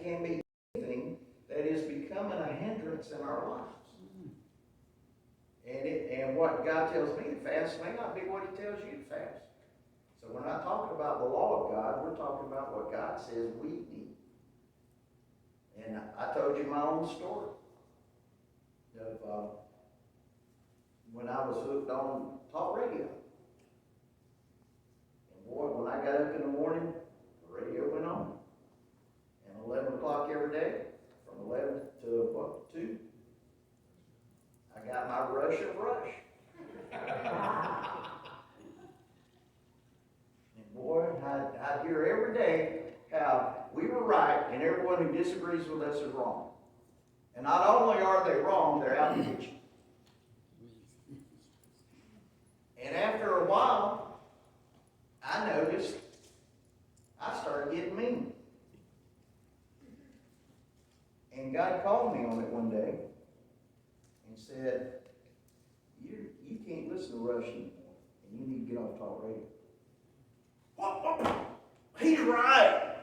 can be anything that is becoming a hindrance in our lives. And what God tells me to fast may not be what He tells you to fast. So we're not talking about the law of God. We're talking about what God says we need. And I told you my own story of when I was hooked on talk radio. And boy, when I got up in the morning, the radio went on. And 11 o'clock every day, from 11 to 2, I got my rush of rush. And boy, I'd hear every day how we were right and everyone who disagrees with us is wrong. And not only are they wrong, they're out to get you. And after a while, I noticed I started getting mean. And God called me on it one day and said, you can't listen to Rush anymore, and you need to get off talk radio. What? He's right.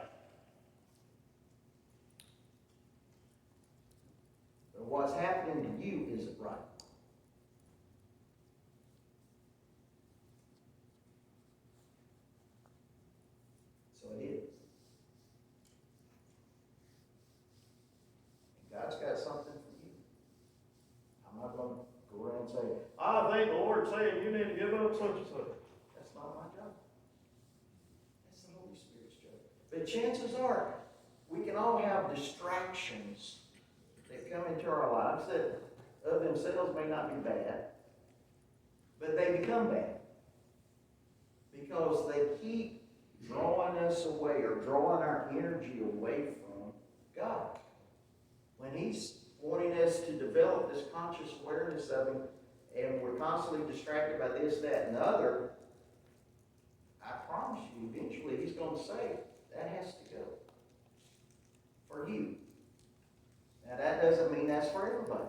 But what's happening to you isn't right. So it is. And God's got something for you. I'm not going to go around and say, I think the Lord's saying you need to give up such and such. That's not my job. That's the Holy Spirit's job. But chances are, we can all have distractions that come into our lives that of themselves may not be bad, but they become bad because they keep drawing us away or drawing our energy away from God. When He's wanting us to develop this conscious awareness of Him, and we're constantly distracted by this, that, and the other, I promise you, eventually He's going to say, that has to go. For you. Now that doesn't mean that's for everybody.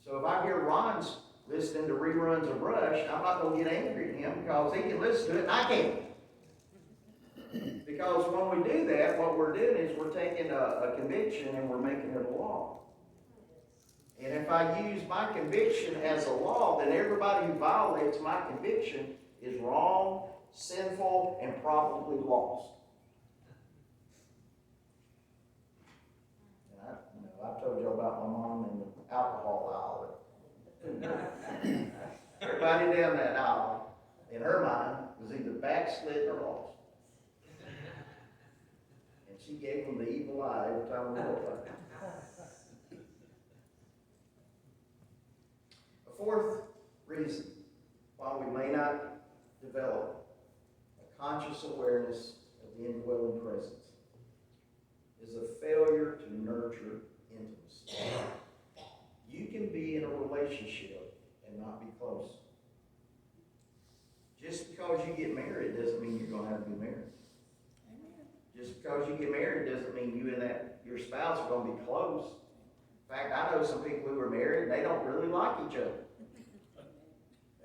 So if I hear Ron's listening to reruns of Rush, I'm not going to get angry at him because he can listen to it and I can't. Because when we do that, what we're doing is we're taking a conviction and we're making it a law. And if I use my conviction as a law, then everybody who violates my conviction is wrong, sinful, and probably lost. I've told you about my mom and the alcohol aisle. Everybody down that aisle, in her mind, was either backslid or lost. And she gave them the evil eye every time we looked at her. A fourth reason why we may not develop a conscious awareness of the indwelling presence is a failure to nurture intimacy. You can be in a relationship and not be close. Just because you get married doesn't mean you're going to have to be married. Amen. Just because you get married doesn't mean you and your spouse are going to be close. In fact, I know some people who are married and they don't really like each other.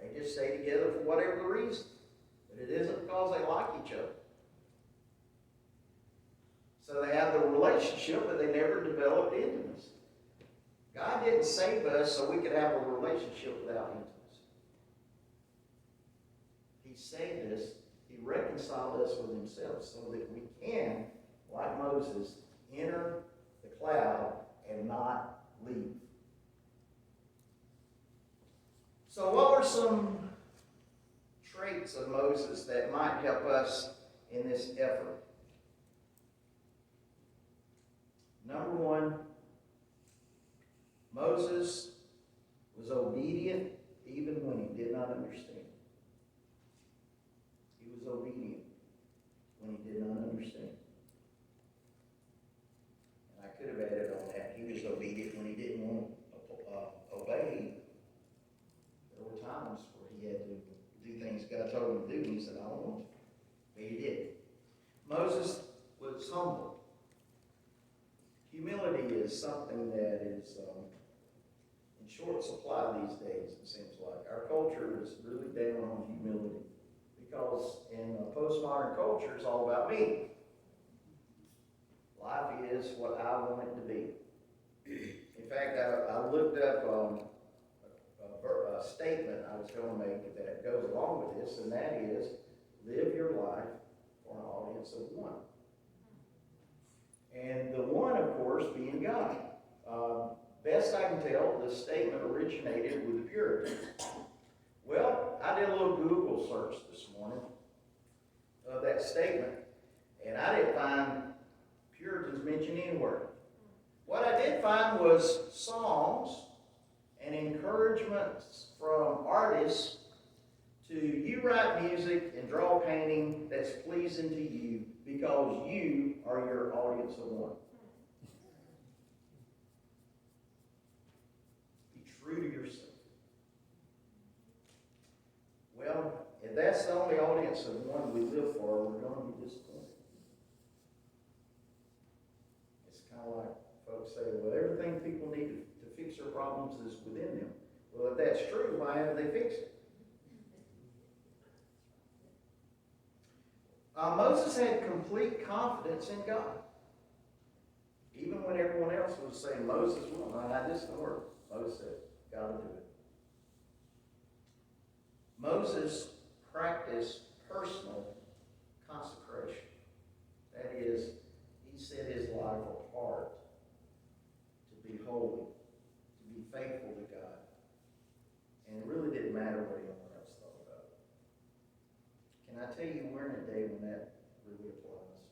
They just stay together for whatever the reason. But it isn't because they like each other. So they have the relationship, but they never developed intimacy. God didn't save us so we could have a relationship without intimacy. He saved us. He reconciled us with Himself so that we can, like Moses, enter the cloud and not leave. So what were some traits of Moses that might help us in this effort? Number one, Moses was obedient even when he did not understand. He was obedient when he did not understand. And I could have added on that. He was obedient when he didn't want to obey. There were times where he had to do things God told him to do, and he said, I don't want to. But he did. Moses was humble. Humility is something that is in short supply these days, it seems like. Our culture is really down on humility because in postmodern culture, it's all about me. Life is what I want it to be. In fact, I looked up a statement I was going to make that goes along with this, and that is, live your life for an audience of one. And the one, of course, being God. Best I can tell, the statement originated with the Puritans. Well, I did a little Google search this morning of that statement, and I didn't find Puritans mentioned anywhere. What I did find was songs and encouragements from artists to you write music and draw a painting that's pleasing to you because you are your audience of one. Be true to yourself. Well, if that's the only audience of one we live for, we're going to be disappointed. It's kind of like folks say, well, everything people need to fix their problems is within them. Well, if that's true, why haven't they fixed it? Moses had complete confidence in God. Even when everyone else was saying, Moses, well, this doesn't work. Moses said, God will do it. Moses practiced personal consecration. That is, he set his life apart to be holy, to be faithful to God. And it really didn't matter what anyone else thought about it. Can I tell you, we're in a day when that really applies.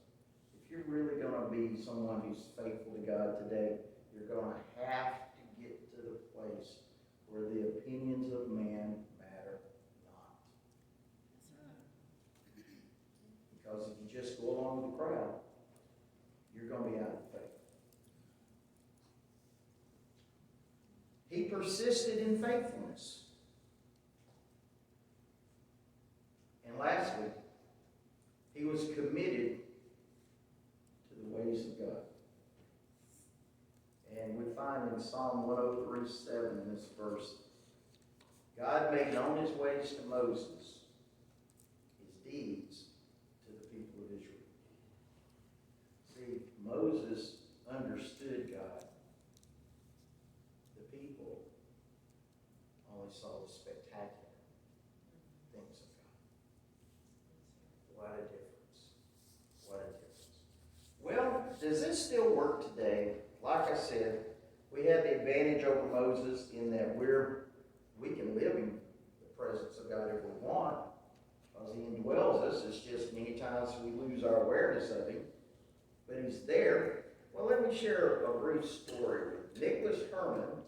If you're really going to be someone who's faithful to God today, you're going to have to get to the place where the opinions of man matter not. Because if you just go along with the crowd, you're going to be out of faith. He persisted in faithfulness. And lastly, he was committed to the ways of God. And we find in Psalm 103:7 in this verse, God made known his ways to Moses, his deeds to the people of Israel. See, Moses understood God. The people only saw the spectacular things of God. What a difference. What a difference. Well, does this still work today? Like I said, we have the advantage over Moses in that we can live in the presence of God if we want, because he indwells us. It's just many times we lose our awareness of him. But he's there. Well, let me share a brief story. Nicholas Herman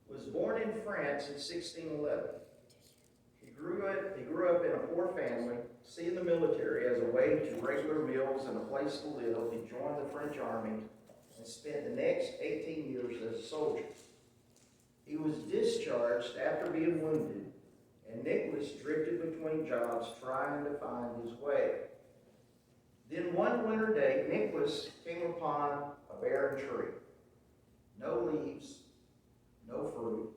was born in France in 1611. He grew up in a poor family, seeing the military as a way to regular meals and a place to live. He joined the French army and spent the next 18 years as a soldier. He was discharged after being wounded, and Nicholas drifted between jobs trying to find his way. Then one winter day, Nicholas came upon a barren tree. No leaves, no fruit.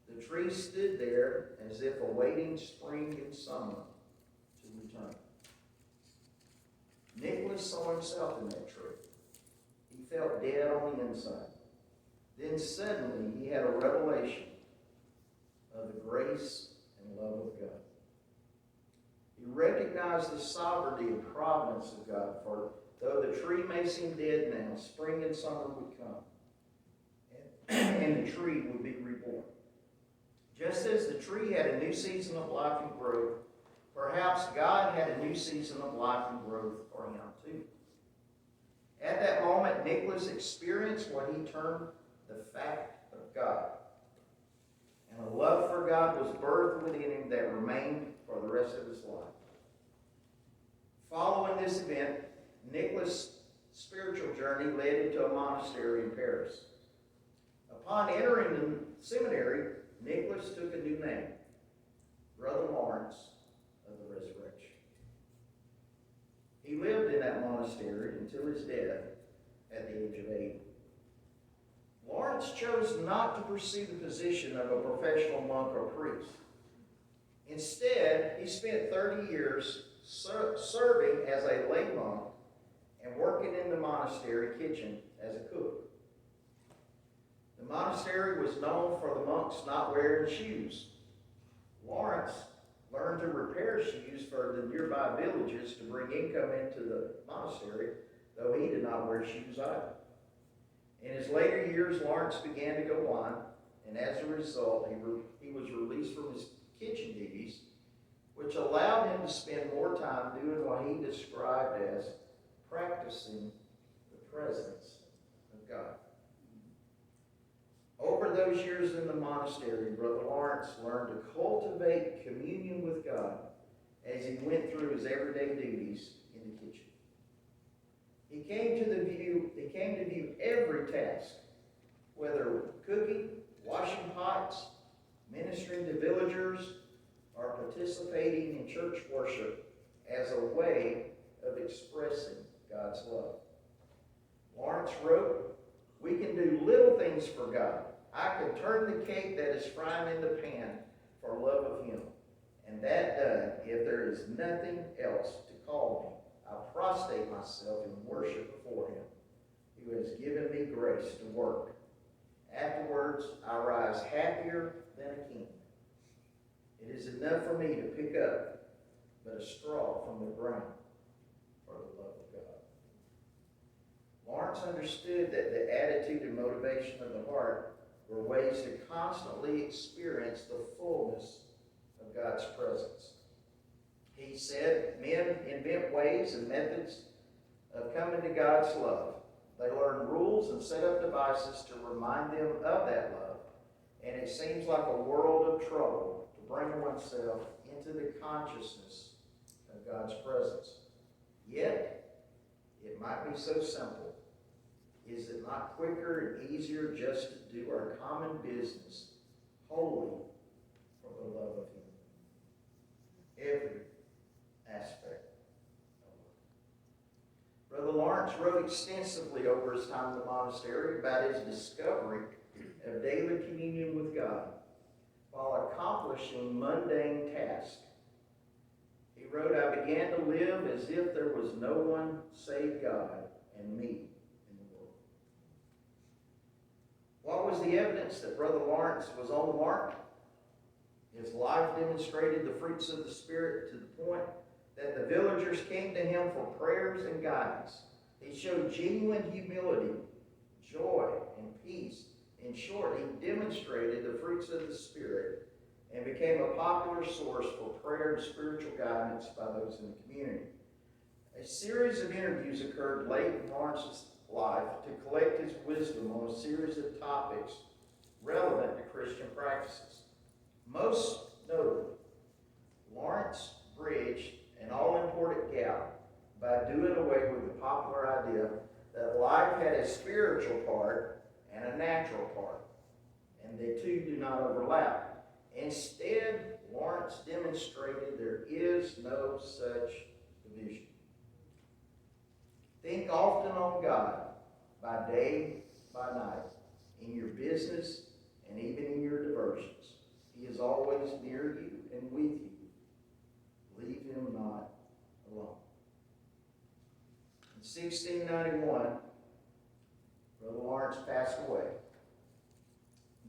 The tree stood there as if awaiting spring and summer to return. Nicholas saw himself in that tree. He felt dead on the inside. Then suddenly he had a revelation of the grace and love of God. He recognized the sovereignty and providence of God, for though the tree may seem dead now, spring and summer would come, and the tree would be reborn. Just as the tree had a new season of life and growth, perhaps God had a new season of life and growth for him too. At that moment, Nicholas experienced what he termed the fact of God. And a love for God was birthed within him that remained for the rest of his life. Following this event, Nicholas' spiritual journey led into a monastery in Paris. Upon entering the seminary, Nicholas took a new name, Brother Lawrence of the Resurrection. He lived in that monastery until his death at the age of 80. Lawrence chose not to pursue the position of a professional monk or priest. Instead, he spent 30 years serving as a lay monk and working in the monastery kitchen as a cook. The monastery was known for the monks not wearing shoes. Lawrence learned to repair shoes for the nearby villages to bring income into the monastery, though he did not wear shoes either. In his later years, Lawrence began to go blind, and as a result, he was released from his kitchen duties, which allowed him to spend more time doing what he described as practicing the presence of God. Over those years in the monastery, Brother Lawrence learned to cultivate communion with God as he went through his everyday duties in the kitchen. He came to view every task, whether cooking, washing pots, ministering to villagers, or participating in church worship, as a way of expressing God's love. Lawrence wrote, "We can do little things for God. I can turn the cake that is frying in the pan for love of Him. And that done, if there is nothing else to call me, I prostrate myself in worship before Him, who has given me grace to work. Afterwards, I rise happier than a king. It is enough for me to pick up but a straw from the ground for the love of God." Lawrence understood that the attitude and motivation of the heart were ways to constantly experience the fullness of God's presence. He said, men invent ways and methods of coming to God's love. They learn rules and set up devices to remind them of that love, and it seems like a world of trouble to bring oneself into the consciousness of God's presence. Yet, it might be so simple. Is it not quicker and easier just to do our common business wholly for the love of Him? Every aspect of life. Brother Lawrence wrote extensively over his time in the monastery about his discovery of daily communion with God while accomplishing mundane tasks. He wrote, "I began to live as if there was no one save God and me in the world." What was the evidence that Brother Lawrence was on the mark? His life demonstrated the fruits of the Spirit to the point that the villagers came to him for prayers and guidance. He showed genuine humility, joy, and peace. In short, he demonstrated the fruits of the Spirit and became a popular source for prayer and spiritual guidance by those in the community. A series of interviews occurred late in Lawrence's life to collect his wisdom on a series of topics relevant to Christian practices. Most notably, Lawrence bridged an all-important gap by doing away with the popular idea that life had a spiritual part and a natural part, and the two do not overlap. Instead, Lawrence demonstrated there is no such division. Think often on God by day, by night, in your business, and even in your diversions. He is always near you and with you. Leave Him not alone. In 1691, Brother Lawrence passed away.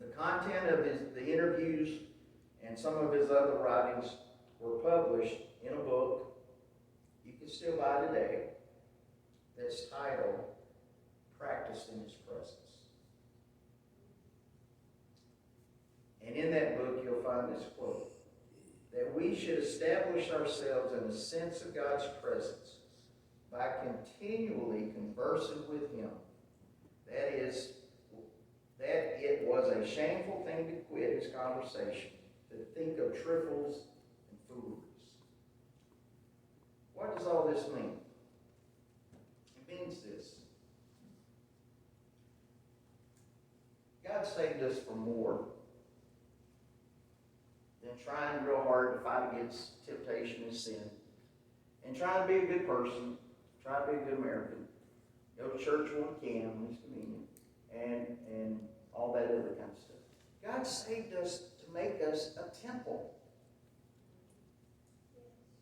The content of the interviews and some of his other writings were published in a book you can still buy today that's titled "Practice in His Presence." And in that book you'll find this quote, that we should establish ourselves in a sense of God's presence by continually conversing with Him. That it was a shameful thing to quit his conversation, to think of trifles and fooleries. What does all this mean? It means this. God saved us from more than trying real hard to fight against temptation and sin, and trying to be a good person, trying to be a good American, go to church when we can, at least communion, and all that other kind of stuff. God saved us to make us a temple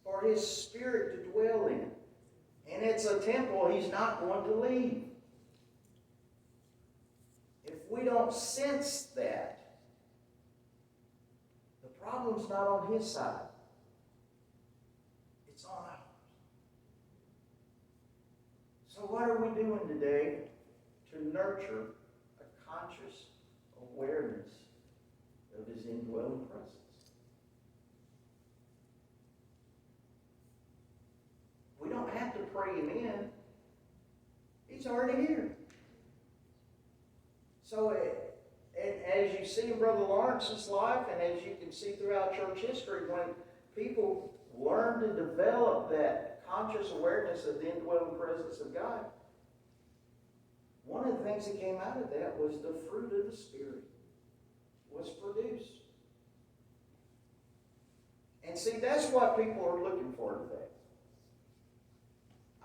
for His Spirit to dwell in. and it's a temple he's not going to leave. If we don't sense that, the problem's not on his side. It's on ours. So what are we doing today to nurture a conscious awareness of his indwelling presence? We don't have to pray him in. He's already here. So, and as you see in Brother Lawrence's life, and as you can see throughout church history, when people learn to develop that conscious awareness of the indwelling presence of God, one of the things that came out of that was the fruit of the Spirit was produced. And see, that's what people are looking for today.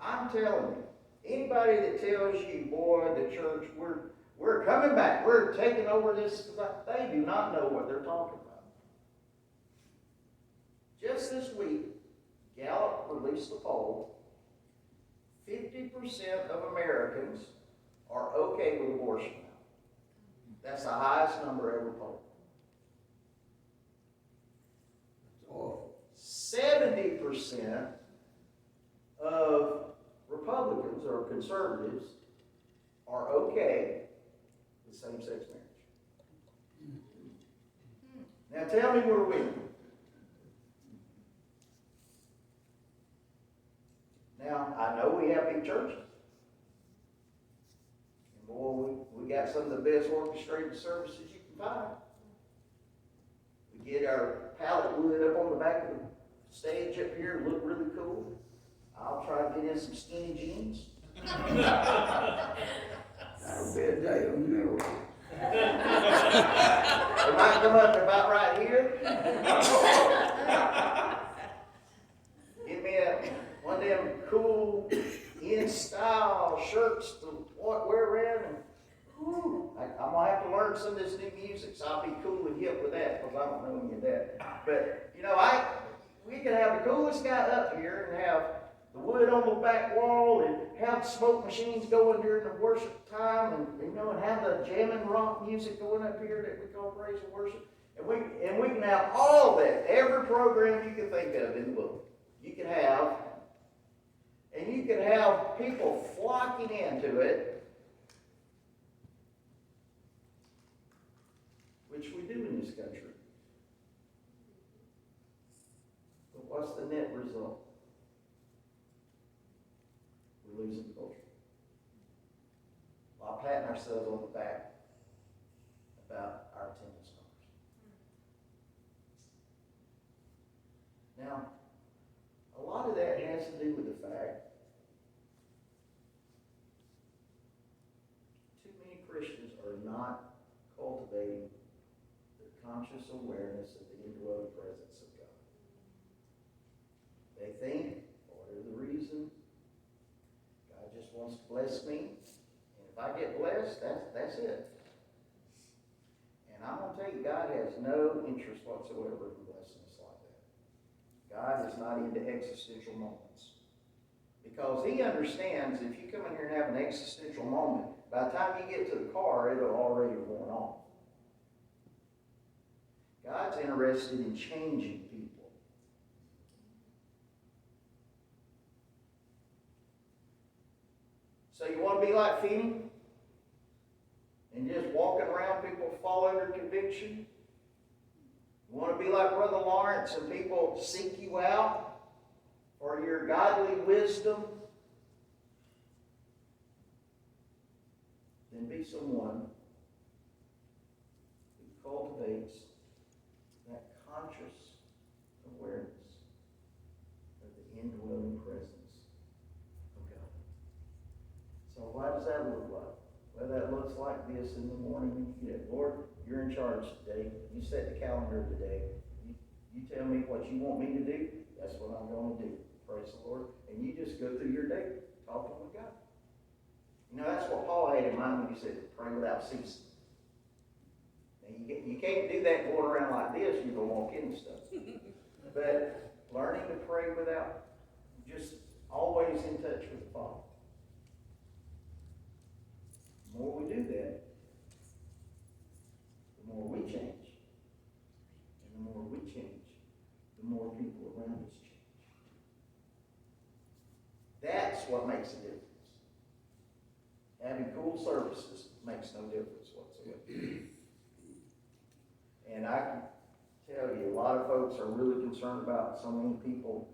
I'm telling you, anybody that tells you, boy, the church, we're coming back, we're taking over this, they do not know what they're talking about. Just this week, Gallup released a poll. 50% of Americans are okay with abortion now. That's the highest number ever polled. 70% of Republicans or conservatives are okay with same-sex marriage. Now tell me where we are. Now, I know we have big churches. And boy, we got some of the best orchestrated services you can find. We get our pallet wood up on the back of the stage up here, look really cool. I'll try to get in some skinny jeans. That'll be a day of miracle. It might come up about right here. Get me one of them cool, in-style shirts to wear around. And, I'm going to have to learn some of this new music, so I'll be cool and hip with that, because I don't know any of that. But, you know, we could have the coolest guy up here and have the wood on the back wall and have smoke machines going during the worship time and have the jamming rock music going up here that we call praise and worship. And we can have all that, every program you can think of in the book. You can have, and you can have people flocking into it, which we do in this country. But what's the net result? We're losing culture. While patting ourselves on the back about our attendance numbers. Now, a lot of that has to do with the fact too many Christians are not cultivating their conscious awareness of the indwelling presence of God. They think, whatever the reason, God just wants to bless me, and if I get blessed, that's it. And I'm going to tell you, God has no interest whatsoever in blessing us like that. God is not into existential moments. Because he understands if you come in here and have an existential moment, by the time you get to the car, it'll already have worn off. God's interested in changing people. So you want to be like Phoebe? And just walking around, people fall under conviction? You want to be like Brother Lawrence and people seek you out for your godly wisdom? Then be someone who cultivates that conscious awareness of the indwelling presence of God. So what does that look like? Well, that looks like this in the morning when you get up. Lord, you're in charge today. You set the calendar today. You tell me what you want me to do. That's what I'm going to do. Praise the Lord. And you just go through your day talking with God. You know, that's what Paul had in mind when he said, pray without ceasing. Now, you can't do that going around like this. You're going to walk into stuff. But learning to pray without, just always in touch with the Father. The more we do that, the more we change. And the more we change, the more people around us change. That's what makes a difference. Having cool services makes no difference whatsoever. And I can tell you, a lot of folks are really concerned about so many people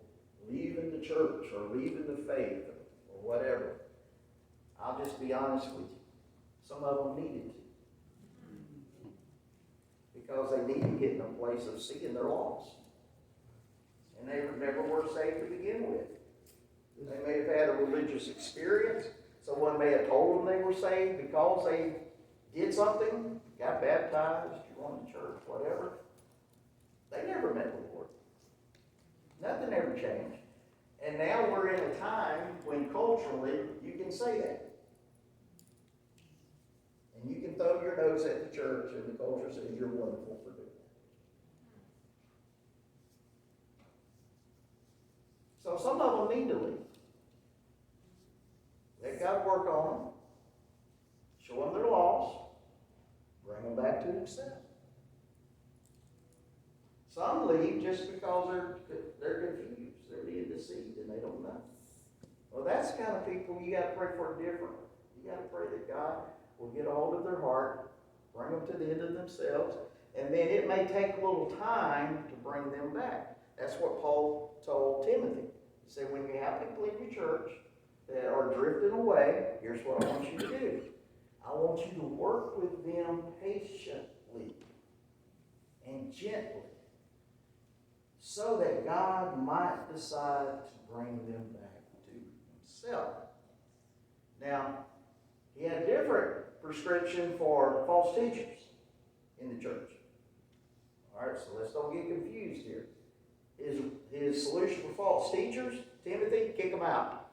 leaving the church or leaving the faith or whatever. I'll just be honest with you. Some of them needed to. Because they need to get in a place of seeing their loss. And they never were saved to begin with. They may have had a religious experience. Someone may have told them they were saved because they did something, got baptized, joined the church, whatever. They never met the Lord. Nothing ever changed. And now we're in a time when culturally you can say that. And you can thumb your nose at the church and the culture says you're wonderful for doing that. So some of them need to leave. Let God work on them. Show them their loss. Bring them back to Himself. Some leave just because they're confused. They're being deceived and they don't know. Well, that's the kind of people you got to pray for differently. You got to pray that God will get a hold of their heart, bring them to the end of themselves, and then it may take a little time to bring them back. That's what Paul told Timothy. He said, when you have people in your church that are drifting away, here's what I want you to do. I want you to work with them patiently and gently so that God might decide to bring them back to Himself. Now, he had a different prescription for false teachers in the church. All right, so let's don't get confused here. His solution for false teachers, Timothy, kick them out.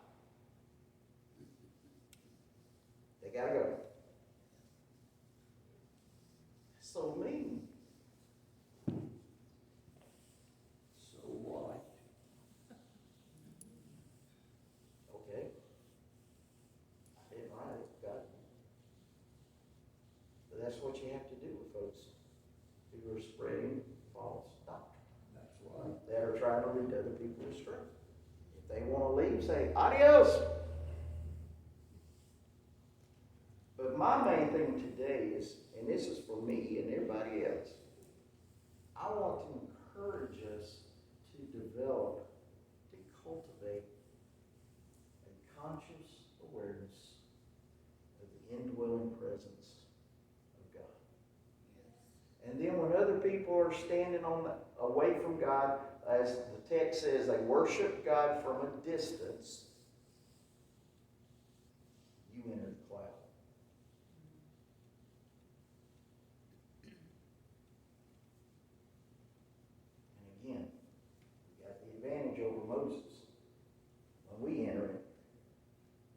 They got to go. So mean. So what? Okay. I didn't write it. Got it. But that's what you have to do with folks who are spreading false doctrine. That's right. That are trying to lead other people astray. If they want to leave, say, adios. But my main thing today is, and this is for me and everybody else, I want to encourage us to develop, to cultivate a conscious awareness of the indwelling presence of God. Yes. And then when other people are standing away from God, as the text says, they worship God from a distance, you enter the cloud. Again, we got the advantage over Moses. When we enter it,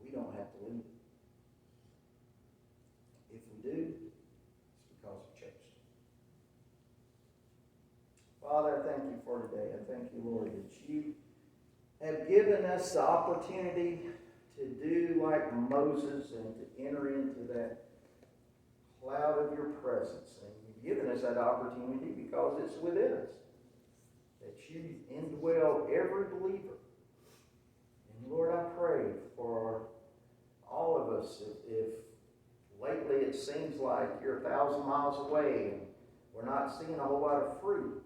we don't have to leave it. If we do, it's because we chose to. Father, I thank you for today. I thank you, Lord, that you have given us the opportunity to do like Moses and to enter into that cloud of your presence. And you've given us that opportunity because it's within us. That you indwell every believer. And Lord, I pray for all of us, if lately it seems like you're 1,000 miles away and we're not seeing a whole lot of fruit,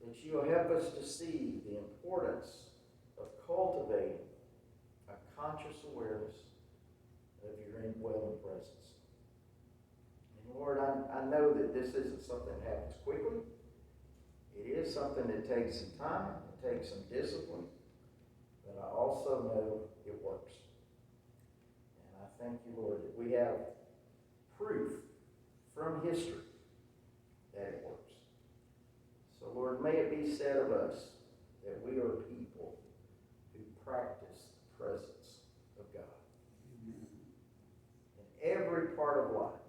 that you'll help us to see the importance of cultivating a conscious awareness of your indwelling presence. And Lord, I know that this isn't something that happens quickly. It is something that takes some time, it takes some discipline, but I also know it works. And I thank you, Lord, that we have proof from history that it works. So, Lord, may it be said of us that we are people who practice the presence of God. Amen. In every part of life,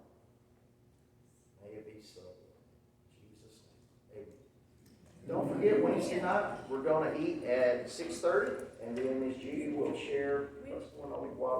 may it be so. In Jesus' name, amen. Don't forget forget, Wednesday night, we're gonna eat at 6:30, and then Miss Judy will share what's going on with Wild